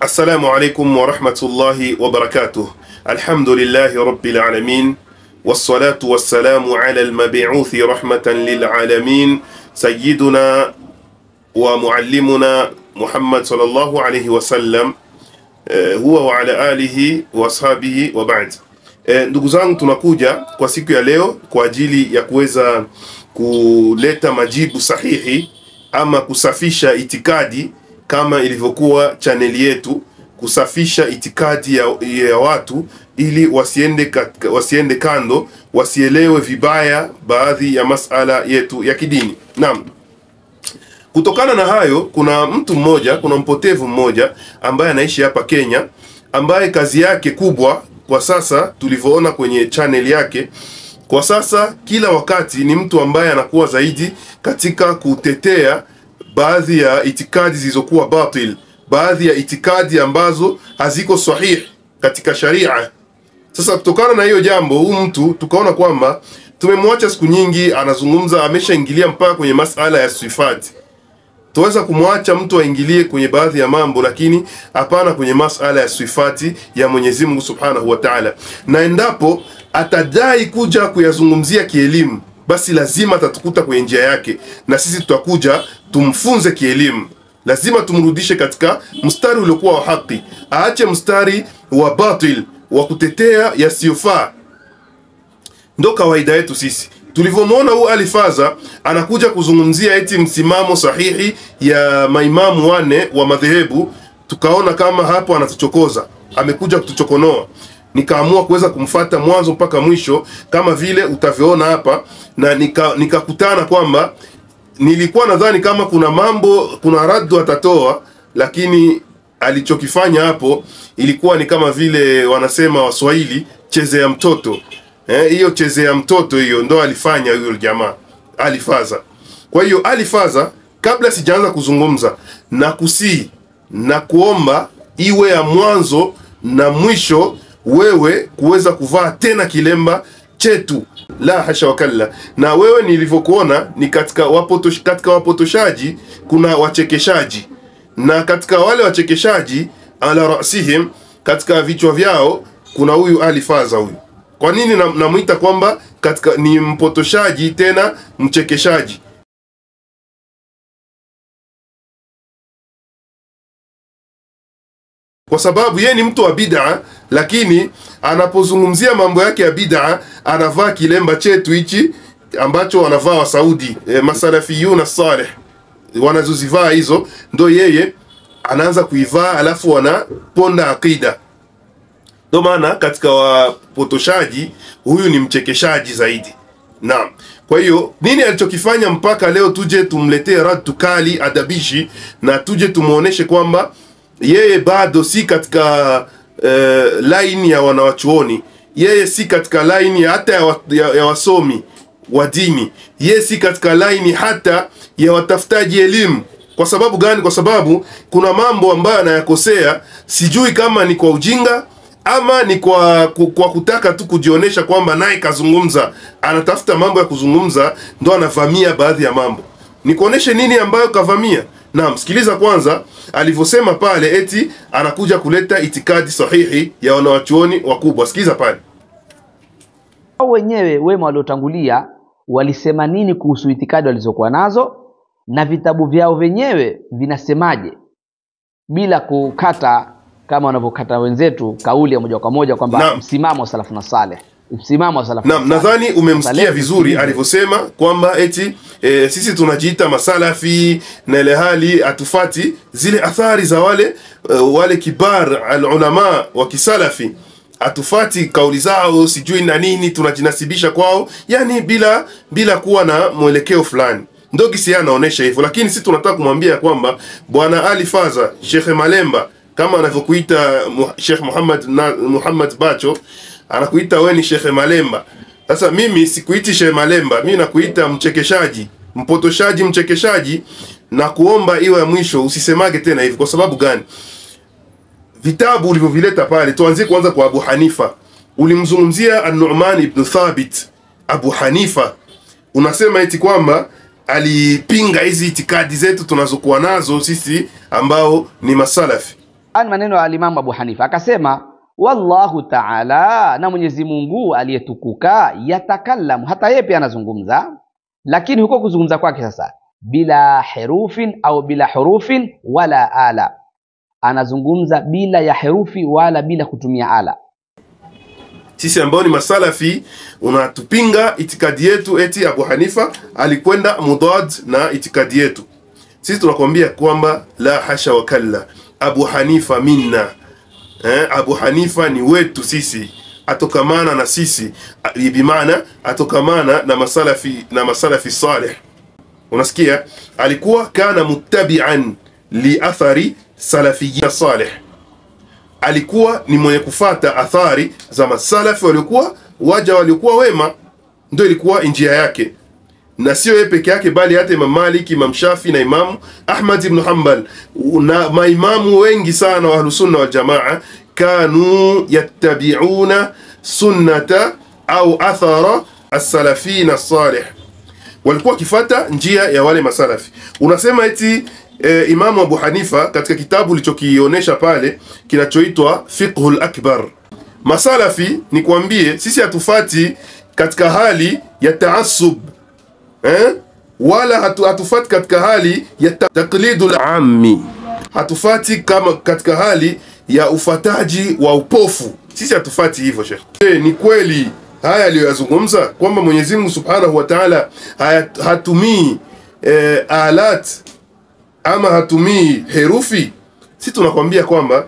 السلام عليكم ورحمة الله وبركاته. الحمد لله رب العالمين، والصلاة والسلام على المبعوث رحمة للعالمين سيدنا ومعلمنا محمد صلى الله عليه وسلم huwa wa ala alihi wa ashabihi wa ba'd. Ndugu zangu, tunakuja kwa siku ya leo kwa ajili ya kuweza kuleta majibu sahihi ama kusafisha itikadi kama ilivyokuwa chaneli yetu, kusafisha itikadi ya watu ili wasiende kando, wasielewe vibaya baadhi ya masala yetu ya kidini. Naam. Kutokana na hayo, kuna mtu mmoja, kuna mpotevu mmoja ambaye anaishi hapa Kenya, ambaye kazi yake kubwa kwa sasa tulivyoona kwenye channel yake, kwa sasa kila wakati ni mtu ambaye anakuwa zaidi katika kutetea baadhi ya itikadi zilizokuwa batil, baadhi ya itikadi ambazo haziko sahihi katika sharia. Sasa kutokana na hiyo jambo, huyu mtu tukaona kwamba tumemwacha siku nyingi anazungumza, ameshaingilia mpaka kwenye masala ya sifati. Tuweza kumwacha mtu aingilie kwenye baadhi ya mambo, lakini hapana kwenye masala ya sifati ya Mwenyezi Mungu Subhanahu wa Ta'ala. Na endapo atadai kuja kuyazungumzia kielimu, basi lazima atatukuta kwenye njia yake, na sisi tutakuja tumfunze kielimu. Lazima tumrudishe katika mstari uliokuwa wa haki, aache mstari wa batil wa kutetea yasiyofaa. Ndo kawaida yetu sisi. Tulivyomwona huu Alifaza anakuja kuzungumzia eti msimamo sahihi ya maimamu wane wa madhehebu, tukaona kama hapo anatuchokoza, amekuja kutuchokonoa. Nikaamua kuweza kumfata mwanzo mpaka mwisho kama vile utavyoona hapa, na nikakutana kwamba nilikuwa nadhani kama kuna mambo, kuna raddu atatoa, lakini alichokifanya hapo ilikuwa ni kama vile wanasema Waswahili, cheze ya mtoto. Hiyo cheze ya mtoto hiyo ndo alifanya huyo jamaa Alifaza. Kwa hiyo Alifaza, kabla sijaanza kuzungumza, na kusii na kuomba iwe ya mwanzo na mwisho wewe kuweza kuvaa tena kilemba chetu, la hasha wakalla. Na wewe nilivyokuona ni katika wapotoshaji kuna wachekeshaji, na katika wale wachekeshaji ala rasihim, katika vichwa vyao kuna huyu Alifaza huyu. Kwa nini namuita kwamba katika ni mpotoshaji tena mchekeshaji? Kwa sababu yeye ni mtu wa bid'a, lakini anapozungumzia mambo yake ya bid'a anavaa kilemba chetu hichi ambacho wanavaa wa Saudi, masalafiyuna salih wanazozivaa hizo, ndo yeye anaanza kuivaa, alafu wanaponda akida. Ndo maana katika wapotoshaji huyu ni mchekeshaji zaidi. Naam. Kwa hiyo nini alichokifanya mpaka leo tuje tumletee rad kali adabishi, na tuje tumuoneshe kwamba yeye bado si katika line ya wanawachuoni, yeye si katika line hata ya wasomi wa dini, yeye si katika line hata ya watafutaji elimu. Kwa sababu gani? Kwa sababu kuna mambo ambayo anayakosea, sijui kama ni kwa ujinga ama ni kwa kutaka tu kujionesha kwamba naye kazungumza, anatafuta mambo ya kuzungumza, ndo anavamia baadhi ya mambo. Nikuoneshe nini ambayo kavamia. Naam, sikiliza kwanza alivyosema pale eti anakuja kuleta itikadi sahihi ya wanawachuoni wakubwa. Sikiliza pale. Wao wenyewe wema waliotangulia walisema nini kuhusu itikadi walizokuwa nazo, na vitabu vyao wenyewe vinasemaje, bila kukata kama wanavyokata wenzetu kauli ya moja kwa moja kwamba msimamo wa salafu na saleh, msimamo wa salafu. Naam, nadhani umemsikia vizuri alivyosema kwamba eti sisi tunajiita masalafi, na ile hali atufati zile athari za wale kibar al-ulama wa kisalafi, atufati kauli zao sijui na nini, tunajinasibisha kwao, yani bila kuwa na mwelekeo fulani. Ndio kisi anaonesha hivyo, lakini sisi tunataka kumwambia kwamba bwana Alifaza, Sheikh Malemba, kama anavyokuita Sheikh Muhammad Bacho, anakuita wewe ni Sheikh Malemba. Sasa mimi sikuiti Sheikh Malemba, mimi nakuita mchekeshaji, mpotoshaji, mchekeshaji, na kuomba iwe ya mwisho usisemage tena hivi. Kwa sababu gani? Vitabu ulivyovileta pale, tuanzie kwanza kwa Abu Hanifa. Ulimzungumzia An-Nu'man ibn Thabit. Abu Hanifa unasema eti kwamba alipinga hizi itikadi zetu tunazokuwa nazo sisi ambao ni masalafi. Ani maneno ya Imam Abu Hanifa akasema, wallahu ta'ala, na Mwenyezi Mungu aliyetukuka, yatakallamu, hata yeye pia anazungumza, lakini huko kuzungumza kwake sasa bila herufin au bila hurufin wala ala, anazungumza bila ya herufi wala bila kutumia ala. Sisi ambao ni masalafi unatupinga itikadi yetu eti Abu Hanifa alikwenda mudad na itikadi yetu. Sisi tunakwambia kwamba la hasha wa kalla, Abu Hanifa minna. Abu Hanifa ni wetu sisi, atokamana na sisi, bimaana atokamana na masalafi salih. Unasikia? Alikuwa kana muttabi'an li athari salafiyyin salih, alikuwa ni mwenye kufata athari za masalafi waliokuwa waja waliokuwa wema, ndio ilikuwa njia yake. Na sio yeye peke yake, bali hata Imam Malik, Imam Shafi na Imam Ahmad ibn Hanbal na maimamu wengi sana wa Ahlus Sunna wal Jamaa kanu yattabi'una sunnata au athara as-salafin as-salih, walikuwa kifata njia ya wale masalafi. Unasema eti Imamu Abu Hanifa katika kitabu lichokionyesha pale kinachoitwa Fiqhul Akbar, masalafi ni kuambie sisi hatufati katika hali ya taassub, wala hatufati katika hali ya taqlidul ammi, hatufati kama katika hali ya ufataji wa upofu. Sisi hatufati hivyo Sheikh. Ni kweli haya aliyozungumza kwamba Mwenyezi Mungu Subhanahu wa Ta'ala hatumii alat ama hatumii herufi? Sisi tunakwambia kwamba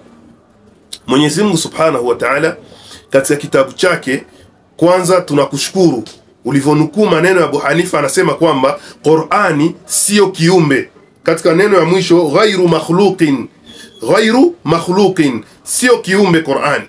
Mwenyezi Mungu Subhanahu wa Ta'ala katika kitabu chake, kwanza tunakushukuru ulivyonukuu maneno ya Abu Hanifa, anasema kwamba Qur'ani sio kiumbe. Katika neno ya mwisho ghairu makhluqin, sio kiumbe Qur'ani,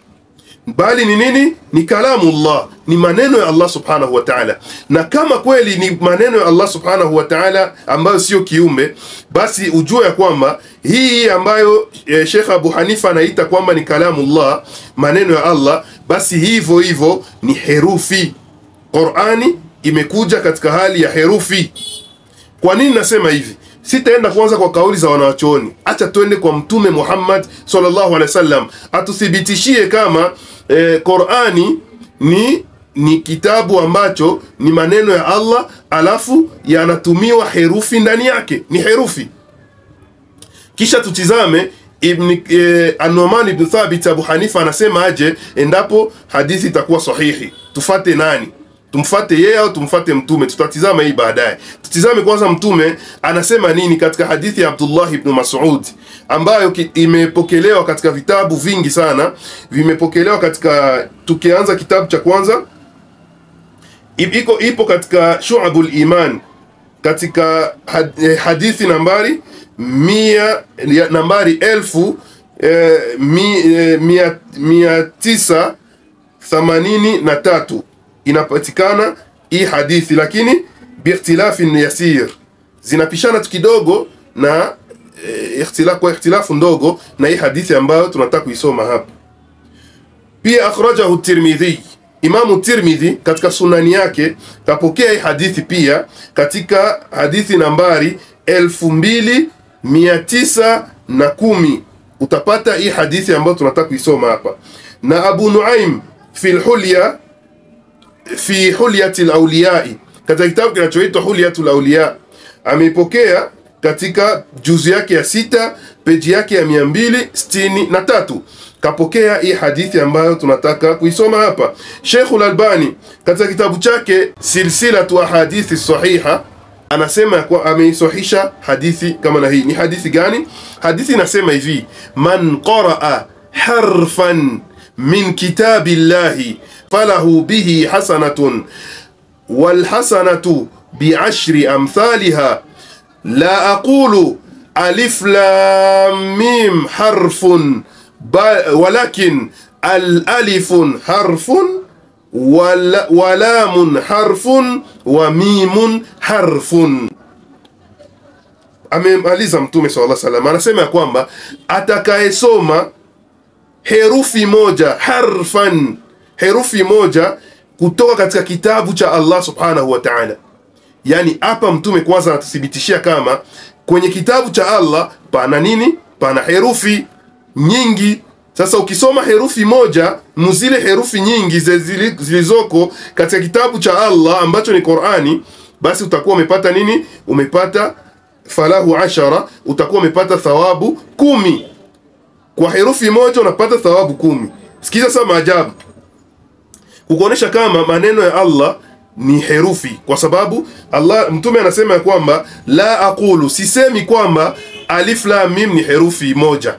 bali ni nini? Ni kalamullah, ni maneno ya Allah Subhanahu wa Ta'ala. Na kama kweli ni maneno ya Allah Subhanahu wa Ta'ala ambayo sio kiumbe, basi ujue ya kwamba hii ambayo Sheikh Abu Hanifa anaita kwamba ni kalamullah, maneno ya Allah, basi hivyo hivyo ni herufi. Qur'ani imekuja katika hali ya herufi. Kwa nini nasema hivi? Sitaenda kwanza kwa kauli za wanawachuoni, acha tuende kwa Mtume Muhammad sallallahu alaihi wasallam atuthibitishie kama Qur'ani ni kitabu ambacho ni maneno ya Allah, alafu yanatumiwa herufi ndani yake, ni herufi. Kisha tutizame An-Nu'man ibn Thabit, Abu Hanifa anasema aje endapo hadithi itakuwa sahihi, tufate nani? Tumfate yeye au tumfate Mtume? Tutatizama hii baadaye. Tutizame kwanza Mtume anasema nini katika hadithi ya Abdullah ibn Mas'ud ambayo imepokelewa katika vitabu vingi sana. Vimepokelewa katika, tukianza kitabu cha kwanza ipo katika Shu'abul Iman katika hadithi nambari 1983 inapatikana hii hadithi, lakini biikhtilafin yasir, zinapishana tu kidogo na ikhtilafu ndogo na hii hadithi ambayo tunataka kuisoma hapa. Pia akhrajahu Tirmidhi, Imamu Tirmidhi katika sunani yake kapokea hii hadithi pia katika hadithi nambari 2910 utapata hii hadithi ambayo tunataka kuisoma hapa. Na Abu Nuaim fi Hulyatil Awliya, katika kitabu kinachoitwa Hulyatul Awliya, ameipokea katika juzu yake ya 6 peji yake ya 263 kapokea hii hadithi ambayo tunataka kuisoma hapa. Sheikhul Albani katika kitabu chake Silsilatu Ahadithi Sahiha anasema kwa ameisahihisha hadithi kama na hii. Ni hadithi gani? Hadithi inasema hivi: man qaraa harfan min kitabillahi falahu bihi hasanatun wal hasanatu bi'ashri amthaliha la aqulu alif lam mim harfun walakin al-alifun harfun wa lamun harfun wa mimun harfun. Amemaliza Mtume sallallahu alaihi wasallam, anasema ya kwamba atakayesoma herufi moja, harfan, herufi moja kutoka katika kitabu cha Allah Subhanahu wa Ta'ala. Yani hapa Mtume kwanza anatuthibitishia kama kwenye kitabu cha Allah pana nini? Pana herufi. nyingi. Sasa ukisoma herufi moja muzile herufi nyingi zilizoko katika kitabu cha Allah ambacho ni Qur'ani, basi utakuwa umepata nini? Umepata falahu 10, utakuwa umepata thawabu 10. Kwa herufi moja unapata thawabu 10. Sikiza sasa maajabu, kukuonesha kama maneno ya Allah ni herufi, kwa sababu Allah, mtume anasema ya kwamba la aqulu, sisemi kwamba alif lam mim ni herufi moja.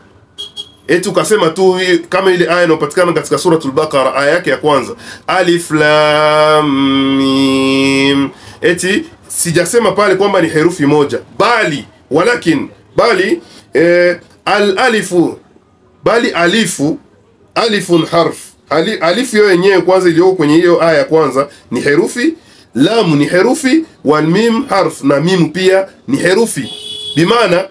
Eti ukasema tu kama ile aya inayopatikana katika suratul Baqara aya yake ya kwanza, alif lam mim. Eti sijasema pale kwamba ni herufi moja, bali al-alifu, bali alifun harf. Alifu hiyo yenyewe kwanza iliyoko kwenye hiyo aya ya kwanza ni herufi, lamu ni herufi, wal mim harf, na mim pia ni herufi. Bimaana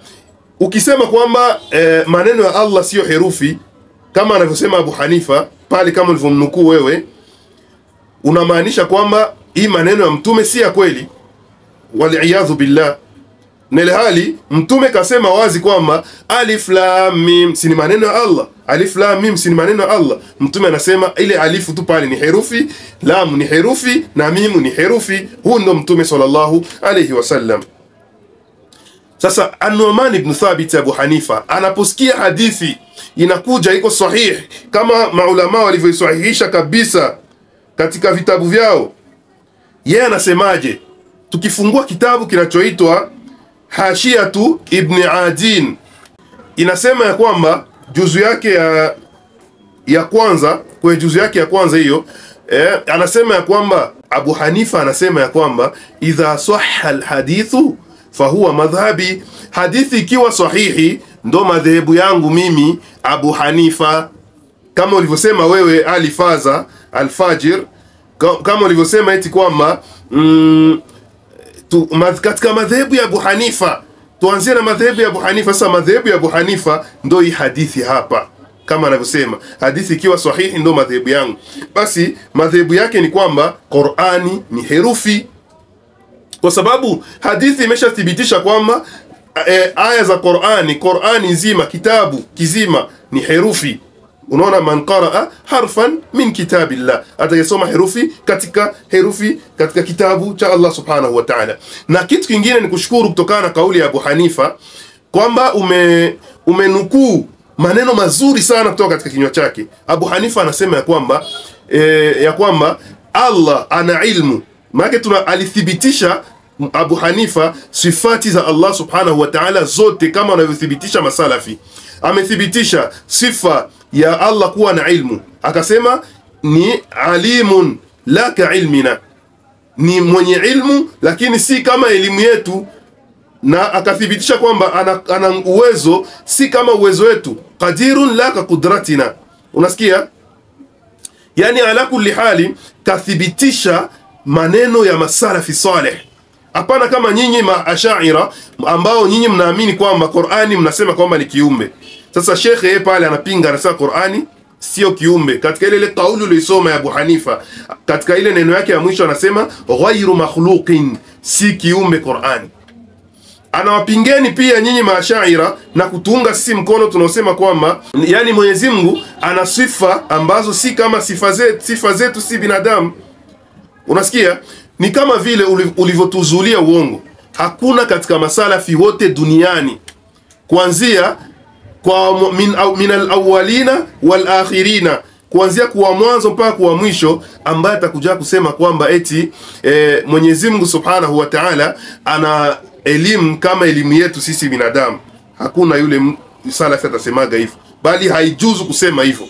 ukisema kwamba maneno ya Allah sio herufi kama anavyosema Abu Hanifa pale, kama ulivyomnukuu wewe, unamaanisha kwamba hii maneno ya mtume si ya kweli, wal-iyadhu billah. Nile hali mtume kasema wazi kwamba alif lam mim si ni maneno ya Allah, alif lam mim si ni maneno ya Allah. Mtume anasema ile alifu tu pale ni herufi, lam ni herufi na mim ni herufi. Huyo ndo mtume sallallahu alayhi wasallam. Sasa An-Nu'man ibn Thabit Abu Hanifa anaposikia hadithi inakuja iko sahihi kama maulama walivyosahihisha kabisa katika vitabu vyao, yeye anasemaje? Tukifungua kitabu kinachoitwa Hashiyatu Ibn Adin, inasema ya kwamba juzu yake ya kwanza, kwa juzu yake ya kwanza hiyo, anasema ya kwamba Abu Hanifa anasema ya kwamba idha sahha alhadithu fahuwa madhhabi, hadithi ikiwa sahihi ndo madhehebu yangu mimi Abu Hanifa. Kama ulivyosema wewe Alifaza Alfajir, kama ulivyosema eti kwamba katika madhehebu ya Abu Hanifa, tuanzie na madhehebu ya Abu Hanifa. Sasa madhehebu ya Abu Hanifa ndo hii hadithi hapa, kama anavyosema hadithi ikiwa sahihi ndo madhehebu yangu. Basi madhehebu yake ni kwamba Qur'ani ni herufi, kwa sababu hadithi imeshathibitisha kwamba aya za Qur'ani nzima, kitabu kizima ni herufi. Unaona, man qaraa harfan min kitabillah, atakayesoma herufi katika kitabu cha Allah subhanahu wa ta'ala. Na kitu kingine ni kushukuru kutokana na kauli ya Abu Hanifa kwamba umenukuu maneno mazuri sana kutoka katika kinywa chake. Abu Hanifa anasema ya kwamba Allah ana ilmu. Maana alithibitisha Abu Hanifa sifati za Allah subhanahu wa ta'ala zote kama wanavyothibitisha masalafi. Amethibitisha sifa ya Allah kuwa na ilmu, akasema ni alimun la ka ilmina, ni mwenye ilmu lakini si kama elimu yetu. Na akathibitisha kwamba ana uwezo si kama uwezo wetu, qadirun la ka qudratina. Unasikia? Yani ala kulli hali kathibitisha maneno ya masalafi saleh. Hapana kama nyinyi maashaira ambao nyinyi mnaamini kwamba Qur'ani mnasema kwamba ni kiumbe. Sasa shekhe yeye pale anapinga, anasema Qur'ani sio kiumbe. Katika ile kauli uliyosoma ya Abu Hanifa, katika ile neno yake ya mwisho anasema ghairu makhluqin, si kiumbe Qur'ani. Anawapingeni pia nyinyi maashaira na kutunga sisi mkono tunaosema kwamba yani Mwenyezi Mungu ana sifa ambazo si kama sifa zetu si binadamu. Unasikia? Ni kama vile ulivyotuzulia uongo. Hakuna katika masalafi wote duniani kuanzia kwa min al-awwalina wal-akhirina, kuanzia kwa mwanzo mpaka kwa mwisho, ambaye atakuja kusema kwamba eti Mwenyezi Mungu Subhanahu wa Ta'ala ana elimu kama elimu yetu sisi binadamu. Hakuna yule salafi atasemaga hivyo, bali haijuzu kusema hivyo.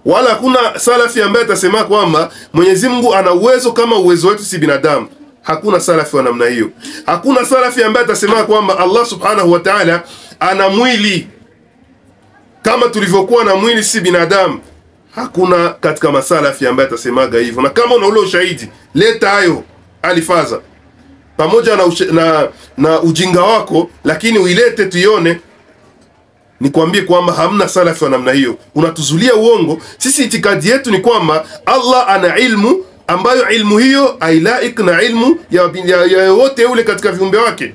Wala hakuna salafi ambaye atasema kwamba Mwenyezi Mungu ana uwezo kama uwezo wetu si binadamu. Hakuna salafi wa namna hiyo. Hakuna salafi ambaye atasema kwamba Allah Subhanahu wa Ta'ala ana mwili kama tulivyokuwa na mwili si binadamu. Hakuna katika masalafi ambaye atasemaga hivyo. Na kama una ule ushahidi, leta hayo Alifaza, pamoja na ujinga wako, lakini uilete tuione. Nikwambie kwamba hamna salafi wa namna hiyo. Unatuzulia uongo. Sisi itikadi yetu ni kwamba Allah ana ilmu ambayo ilmu hiyo ailaik na ilmu ya wote ule katika viumbe wake.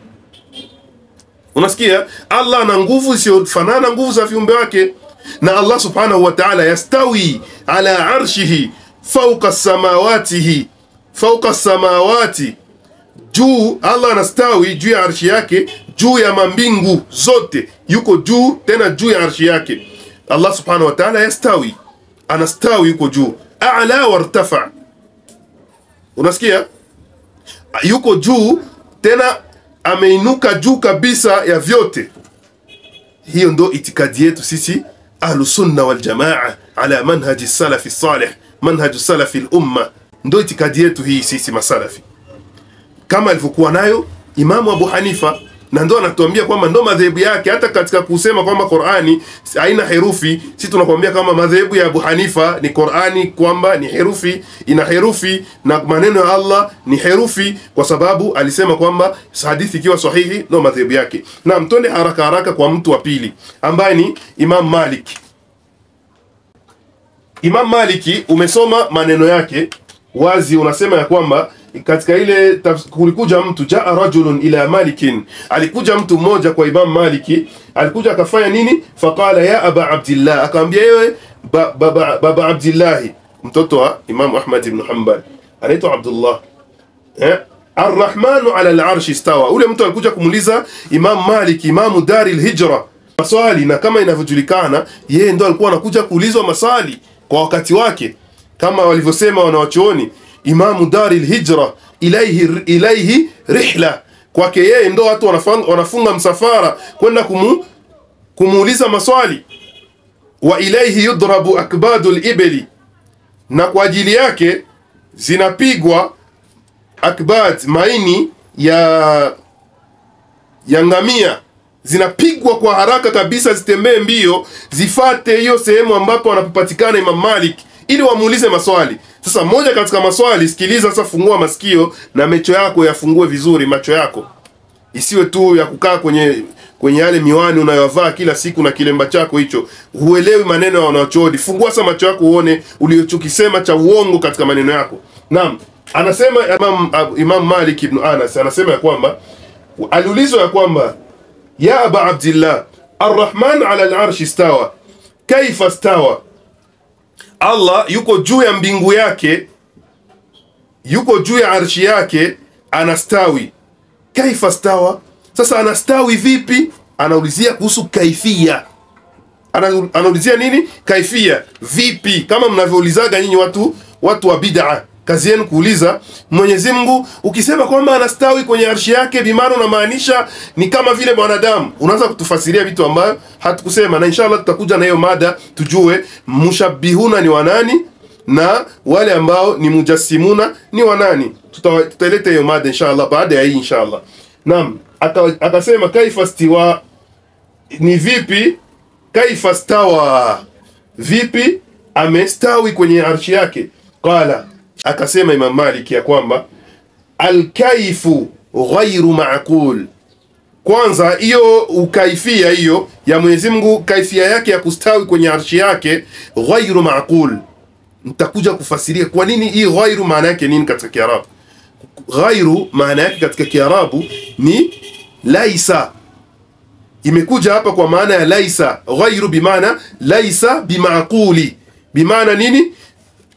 Unasikia? Allah ana nguvu isiyofanana nguvu za viumbe wake. Na Allah subhanahu wa ta'ala yastawi ala arshihi fawqa samawati, juu. Allah anastawi juu ya arshi yake, juu ya mambingu zote, yuko juu tena juu ya arshi yake. Allah subhanahu wa ta'ala yastawi, anastawi, yuko juu. A'la wartafa, unasikia, yuko juu tena ameinuka juu kabisa ya vyote. Hiyo ndo itikadi yetu sisi Ahlus Sunna wal Jamaa ala manhaji salafi salih, manhaju salafi al-umma. Ndo itikadi yetu hii sisi masalafi, kama alivyokuwa nayo Imamu Abu Hanifa, na ndo anatuambia kwamba ndo madhehebu yake. Hata katika kusema kwamba Qur'ani haina herufi, sisi tunakwambia kama madhehebu ya Abu Hanifa ni Qur'ani kwamba ni herufi, ina herufi, na maneno ya Allah ni herufi, kwa sababu alisema kwamba hadithi ikiwa sahihi ndo madhehebu yake. Na mtonde haraka haraka kwa mtu wa pili ambaye ni Imam Malik. Imam Maliki, umesoma maneno yake wazi, unasema ya kwamba katika ile kulikuja mtu, jaa rajulun ila malikin, alikuja mtu mmoja kwa Imam Maliki. Alikuja akafanya nini? Faqala ya aba Abdillah, akamwambia yewe baba Abdillah, mtoto wa Imam Ahmad ibn Hanbal, anaitwa Abdullah. Arrahmanu ala al-arsh istawa. Ule mtu alikuja kumuuliza Imam Maliki, Imamu Dari al-Hijra, maswali, na kama inavyojulikana yeye ndo alikuwa anakuja kuulizwa maswali kwa wakati wake, kama walivyosema wanawachuoni, Imamu Dari al-Hijra ilaihi rihla, kwake yeye ndo watu wanafunga msafara kwenda kumuuliza maswali. Wa ilaihi yudrabu akbadul ibli, na kwa ajili yake zinapigwa akbad, maini ya ngamia, zinapigwa kwa haraka kabisa, zitembee mbio, zifate hiyo sehemu ambapo anapopatikana Imam Malik ili wamuulize maswali. Sasa moja katika maswali, sikiliza sasa, fungua masikio na macho yako yafungue vizuri, macho yako isiwe tu ya kukaa kwenye yale miwani unayovaa kila siku na kilemba chako hicho, huelewi maneno ya wanachuoni. Fungua sasa macho yako uone ulichokisema cha uongo katika maneno yako. Naam, anasema Imam Malik ibn Anas, anasema ya kwamba aliulizwa ya kwamba ya aba Abdillah, arrahman ala al-arsh istawa, kaifa istawa? Allah yuko juu ya mbingu yake, yuko juu ya arshi yake, anastawi. Kaifa stawa? Sasa anastawi vipi? Anaulizia kuhusu kaifia. Anaulizia nini? Kaifia, vipi? Kama mnavyoulizaga nyinyi watu wa bid'a, kazi yenu kuuliza. Mwenyezi Mungu ukisema kwamba anastawi kwenye arshi yake, bimaana unamaanisha ni kama vile mwanadamu. Unaanza kutufasiria vitu ambavyo hatukusema, na inshallah tutakuja na hiyo mada tujue mushabbihuna ni wanani na wale ambao ni mujassimuna ni wanani. Tutaleta hiyo mada inshallah baada ya hii inshallah. Naam, akasema kaifa stiwa, ni vipi? Kaifa stawa, vipi amestawi kwenye arshi yake? Qala, akasema Imam Malik ya kwamba al-kaifu ghairu ma'qul. Kwanza hiyo ukaifia hiyo ya Mwenyezi Mungu, kaifia yake ya kustawi kwenye arshi yake ghairu ma'qul. Nitakuja kufasiria kwa nini hii ghairu maana yake nini katika Kiarabu. Ghairu maana yake katika Kiarabu ni laisa, imekuja hapa kwa maana ya laisa. Ghairu bimaana laisa bimaquli, bimaana nini?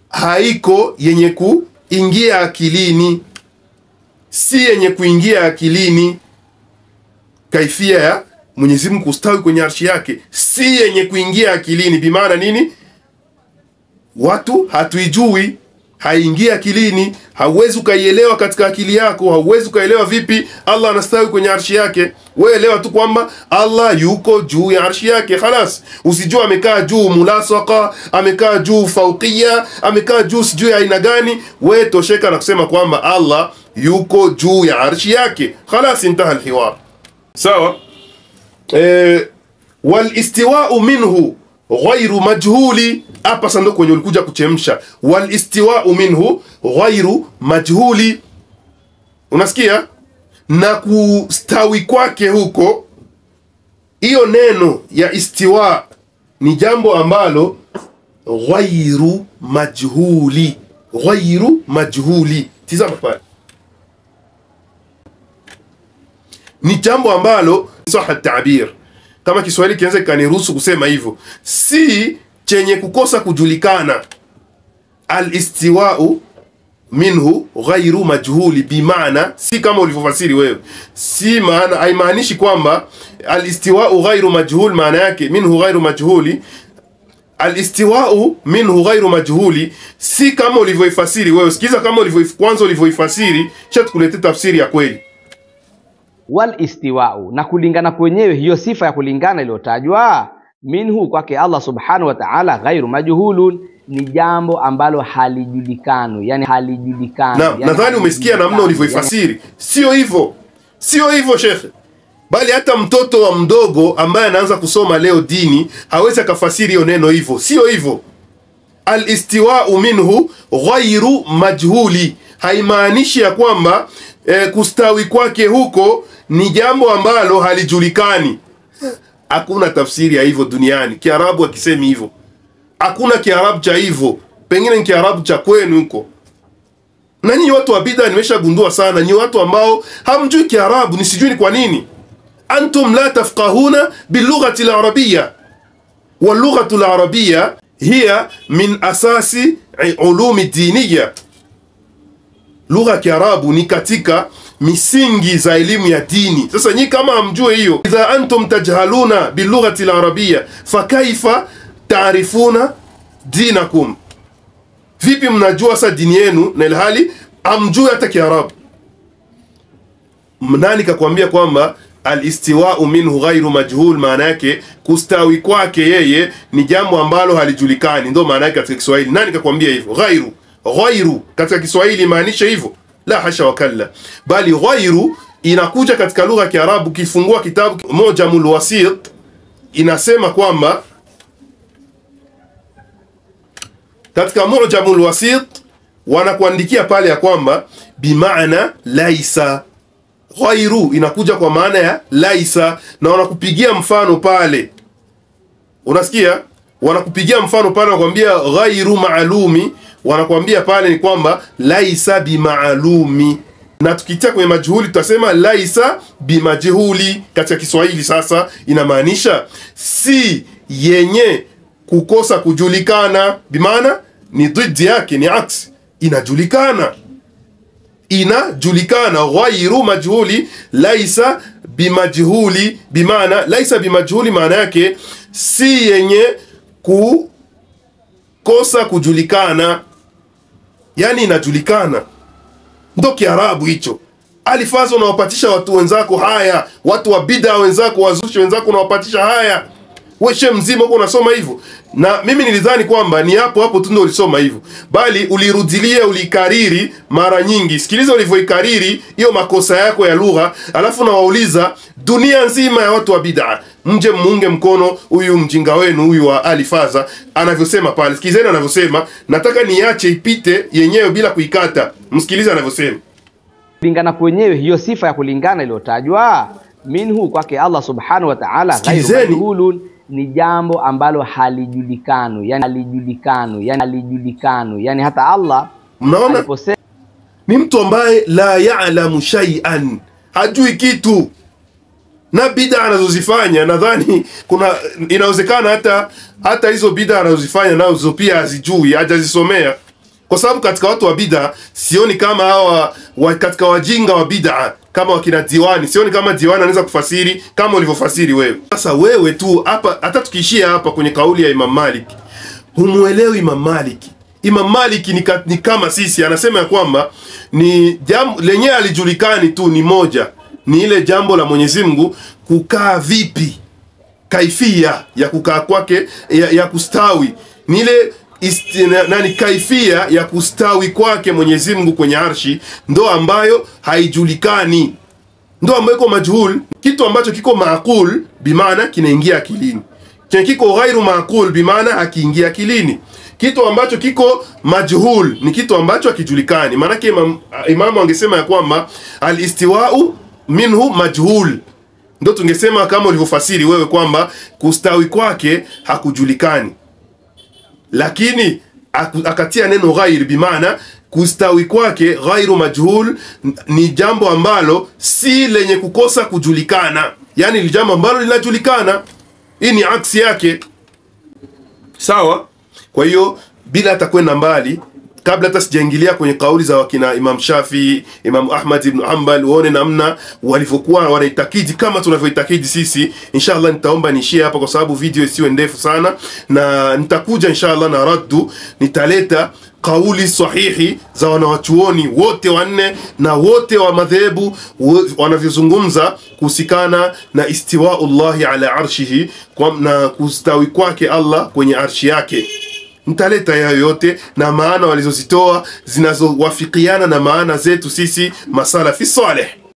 Haiko yenye kuingia akilini, si yenye kuingia akilini. Kaifia ya Mwenyezi Mungu kustawi kwenye arshi yake si yenye kuingia akilini, bimaana nini? Watu hatuijui, haingia akilini, hauwezi ukaielewa katika akili yako. Hauwezi ukaelewa vipi Allah anastawi kwenye arshi yake. Wewe elewa tu kwamba Allah yuko juu ya arshi yake, khalas. Usijua amekaa juu mulasaka, amekaa juu fauqia, amekaa juu sijui ya aina gani. Wewe tosheka na kusema kwamba Allah yuko juu ya arshi yake, khalas, intaha alhiwar. Sawa. Wal istiwa'u minhu ghairu majhuli. Hapa sasa ndio kwenye ulikuja kuchemsha. Wal istiwa'u minhu ghairu majhuli, unasikia? Na kustawi kwake huko, hiyo neno ya istiwa ni jambo ambalo ghairu majhuli, ghairu majhuli. Tizama pale, ni jambo ambalo sahha tabir kama Kiswahili kianze kaniruhusu kusema hivyo, si chenye kukosa kujulikana. Al-istiwa'u minhu ghairu majhuli, bimaana si kama ulivyofasiri wewe, si maana haimaanishi kwamba al-istiwa'u ghairu majhul, maana yake minhu ghairu majhuli. Al-istiwa'u minhu ghairu majhuli si kama ulivyoifasiri wewe. Sikiza kama kwanza ulivyoifasiri, kisha tukuletee tafsiri ya kweli. Wal istiwa'u, na kulingana kwenyewe, hiyo sifa ya kulingana iliyotajwa, minhu kwake Allah subhanahu wa ta'ala, ghairu majhulun, ni jambo ambalo halijulikani, yani halijulikani. Nadhani umesikia namna ulivyoifasiri. Sio hivyo, sio hivyo shekhe, bali hata mtoto wa mdogo ambaye anaanza kusoma leo dini hawezi akafasiri hiyo neno hivyo. Sio hivyo. Al-istiwa'u minhu ghairu majhuli haimaanishi ya kwamba kustawi kwake huko ni jambo ambalo halijulikani. Hakuna tafsiri ya hivyo duniani. Kiarabu akisemi hivyo, hakuna Kiarabu cha hivyo. Pengine ni Kiarabu cha kwenu huko. Na nyinyi watu wa bid'a nimeshagundua sana, ni watu ambao hamjui Kiarabu, nisijui ni kwa nini. Antum la tafqahuna bilughati al-arabiyya. Wal lughatu al-arabiyya hiya min asasi ulumi diniya. Lugha ya Kiarabu ni katika misingi za elimu ya dini. Sasa nyinyi kama hamjui hiyo, idha antum tajhaluna bilughati al-arabiyya fa kaifa taarifuna dinakum, vipi mnajua sa dini yenu na ilhali hamjui hata Kiarabu? Nani kakwambia kwamba al-istiwa'u minhu ghairu majhul maana yake kustawi kwake yeye ni jambo ambalo halijulikani? Ndio maana yake katika Kiswahili. Nani kakwambia hivyo? Ghairu katika Kiswahili maanisha hivyo? La hasha wakalla, bali ghairu inakuja katika lugha ya Kiarabu. Kifungua kitabu Mu'jamul Wasit inasema kwamba katika Mu'jamul Wasit wanakuandikia pale ya kwamba bimaana laisa. Ghairu inakuja kwa maana ya laisa, na wanakupigia mfano pale. Unasikia? Wanakupigia mfano pale, wanakuambia ghairu maalumi, wanakuambia pale ni kwamba laisa bimaalumi. Na tukitia kwenye majhuli tutasema laisa bimajhuli katika Kiswahili. Sasa inamaanisha si yenye kukosa kujulikana, bimaana ni dhidi yake, ni aksi, inajulikana. Inajulikana. Ghairu majhuli laisa bimajhuli, bimaana laisa bimajhuli maana yake si yenye kukosa kujulikana, yani inajulikana. Ndo Kiarabu hicho. Alifazo unawapatisha watu wenzako haya, watu wa bid'a wenzako, wazushi wenzako unawapatisha haya. Wewe mzima uko unasoma hivyo. Na mimi nilidhani kwamba ni hapo tu ndio ulisoma hivyo, bali ulirudilia, ulikariri mara nyingi. Sikiliza ulivyoikariri hiyo makosa yako ya lugha, alafu nawauliza dunia nzima ya watu wa bid'a, mje muunge mkono huyu mjinga wenu huyu wa Alifaza anavyosema pale. Sikilizeni anavyosema, nataka niache ipite yenyewe bila kuikata. Msikilize anavyosema. Kulingana kwenyewe, hiyo sifa ya kulingana iliyotajwa, minhu kwake Allah subhanahu wa ta'ala, ghairu majhulun, ni jambo ambalo halijulikani, yani halijulikani, yani hata Allah, mnaona, ni mtu ambaye la ya'lamu shay'an, hajui kitu. Na bid'a anazozifanya, nadhani kuna inawezekana hata hizo bid'a anazozifanya nazo pia hazijui, hajazisomea. Kwa sababu katika watu wa bid'a sioni kama hawa katika wajinga wa bid'a kama wakina Diwani, sioni kama Diwani anaweza kufasiri kama ulivyofasiri wewe. Sasa wewe tu hapa, hata tukiishia hapa kwenye kauli ya Imam Malik, humuelewi Imam Malik. Imam Malik ni kama sisi, anasema ya kwamba ni jambo lenyewe alijulikani tu ni moja, ni ile jambo la Mwenyezi Mungu kukaa vipi, kaifia ya kukaa kwake ya kustawi, ni ile kaifia ya kustawi kwake Mwenyezi Mungu kwenye arshi, ndo ambayo haijulikani, ndo ambayo iko majhul. Kitu ambacho kiko maaqul bimaana kinaingia akilini, kiko ghairu maaqul bimaana hakiingia akilini. Kitu ambacho kiko majhul ni kitu ambacho hakijulikani. Maana yake imamu angesema ya kwamba al-istiwa'u minhu majhul, ndo tungesema kama ulivyofasiri wewe kwamba kustawi kwake hakujulikani. Lakini akatia neno ghair, bimaana kustawi kwake ghairu majhul ni jambo ambalo si lenye kukosa kujulikana. yani ni jambo ambalo linajulikana. Hii ni aksi yake, sawa. Kwa hiyo bila atakwenda mbali, kabla hata sijaingilia kwenye kauli za wakina Imam Shafi, Imam Ahmad ibn Hanbal, uone namna walivyokuwa wanaitakidi kama tunavyoitakidi sisi. Inshallah nitaomba niishie hapa kwa sababu video isiwe ndefu sana, na nitakuja inshallah na raddu, nitaleta kauli sahihi za wanawachuoni wote wanne na wote wa madhehebu wanavyozungumza kuhusikana na istiwaullahi ala arshihi, na kustawi kwake Allah kwenye arshi yake. Nitaleta yayo yote na maana walizozitoa zinazowafikiana na maana zetu sisi masalafi saleh.